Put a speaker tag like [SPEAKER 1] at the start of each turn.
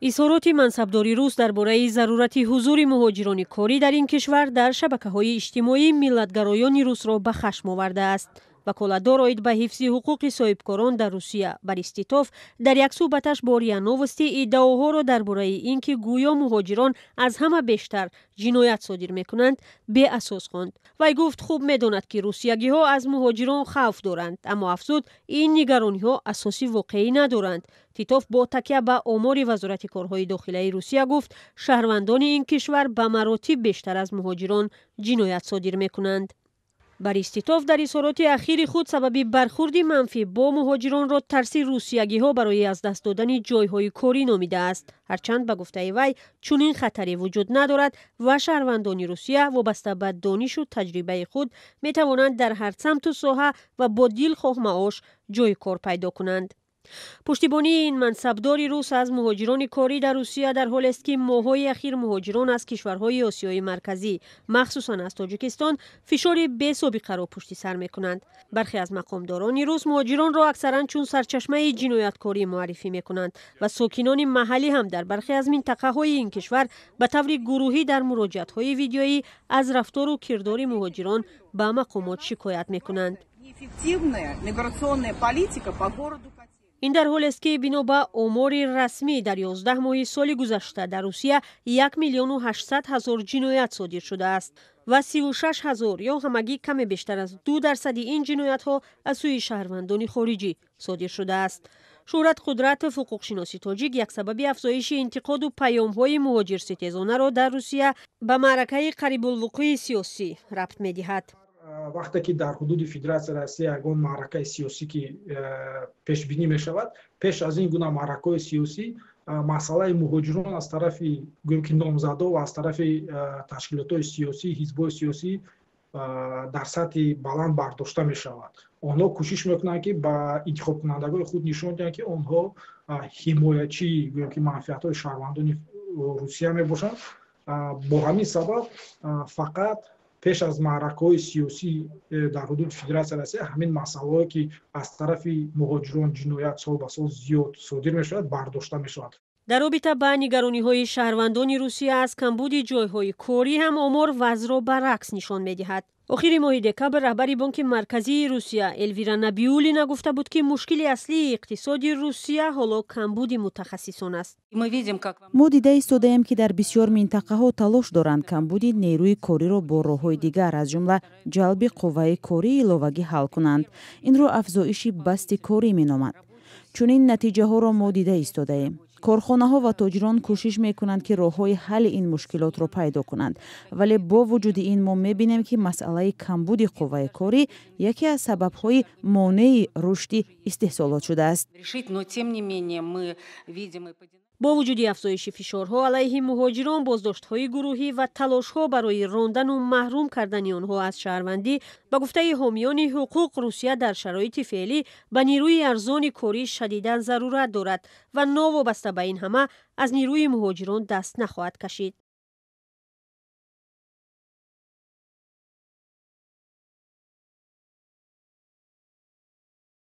[SPEAKER 1] اظهارات منصبداری روس درباره ضرورت حضور مهاجران کاری در این کشور در شبکه‌های اجتماعی ملت‌گرایان روس را به خشم آورده است. وکالتدار اوید به حفظ حقوق صاحبکاران در روسیه باریستیتوف در یک صحبتش با ریا نووستی ادعاها را درباره اینکه گویا مهاجران از همه بیشتر جنایت صادر میکنند بی اساس خواند. وی گفت خوب میداند که روسیگی‌ها از مهاجران خوف دارند، اما افزود این نگرانی‌ها اساسی واقعی ندارند. تیتوف با تکیه به آمار وزارت کارهای داخلی روسیه گفت شهروندان این کشور به مراتب بیشتر از مهاجران جنایت صادر میکنند. باریستیتوف در اظهارات اخیر خود سبب برخورد منفی با مهاجران را ترس روسیگی‌ها برای از دست دادن جایهای کاری نامیده است. هرچند به گفته وی چنین خطری وجود ندارد و شهروندان روسیه وابسته به دانش و تجربه خود می توانند در هر سمت و ساحه و با دلخواه معاش جای کار پیدا کنند. پشتیبانی این منصبدار روس از مهاجران کاری در روسیه در حالی است که ماه‌های اخیر مهاجران از کشورهای آسیای مرکزی مخصوصا از تاجیکستان فشار بی‌سابقه را پشت سر می‌کنند. برخی از مقامداران روس مهاجران را اکثرا چون سرچشمه جنایتکاری معرفی می‌کنند و ساکنان محلی هم در برخی از منطقه‌های این کشور به طور گروهی در مراجعات‌های ویدیویی از رفتار و کردار مهاجران به مقامات شکایت می‌کنند. این در حالی است که بنا به آمار رسمی در 11 ماه سال گذشته در روسیه 1,800,000 جنایت صادر شده است و 36,000 یا همگی کم بیشتر از 2% این جنایت ها از سوی شهروندان خارجی صادر شده است. شهرت قدرت حقوق شناسی تاجیک یک سبب افزایش انتقاد و پیام های مهاجر ستیزانه را در روسیه به معرکه قریب الوقوع سیاسی ربط می دهد.
[SPEAKER 2] وقتی که در حدود فدراسیون روسیه یگان معرکه سیاسی که پیش بینی می شود، پیش از این گونه معرکه سیاسی مسئله مهاجران از طرف گروه نامزدا و از طرف تشکیلات سیاسی، حزب‌های سیاسی در سطح بلند برداشته می شود. آنها کوشش میکنند که با انتخاب کنندگان خود نشان دهند که آنها حمایتچی منفعت‌های شهروندان روسیه می باشند. با همین سبب فقط پیش از معرکه‌های سیاسی در حدود فدراسیون روسیه همین مسائلی که از طرف مهاجران جنایت سال به سال زیاد صادر می‌شود برداشته می‌شود.
[SPEAKER 1] در رابطه با نگرانی‌های شهروندان روسیه از کمبود جای‌های کاری هم آمار وضع را برعکس نشان می‌دهد. آخر ماه دکمبر رهبر بانک مرکزی روسیه الویرا نبیولینا گفته بود که مشکل اصلی اقتصادی روسیه حالا کمبود متخصصان است.
[SPEAKER 3] ما دیده ایستاده‌ایم که در بسیار منطقه‌ها تلاش دارند کمبود نیروی کاری را با راه‌های دیگر از جمله جلب قوه کاری ایلوگی حل کنند. این را افزایش بست کاری می‌نامند. چون این نتیجه ها را ما دیده ایستاده‌ایم. کارخانه‌ها و تاجران کوشش می‌کنند که راه‌های حل این مشکلات را پیدا کنند، ولی با وجود این ما می‌بینیم که مسئله کمبود قوه کاری یکی از سبب‌های مانع رشد استحصالات شده است.
[SPEAKER 1] با وجود افزایش فشارها علیه مهاجران، بازداشت‌های گروهی و تلاش‌ها برای راندن و محروم کردن آنها از شهروندی، به گفته حامیان حقوق روسیه در شرایط فعلی به نیروی ارزان کاری شدیداً ضرورت دارد و ناوابسته به این همه از نیروی مهاجران دست نخواهد کشید.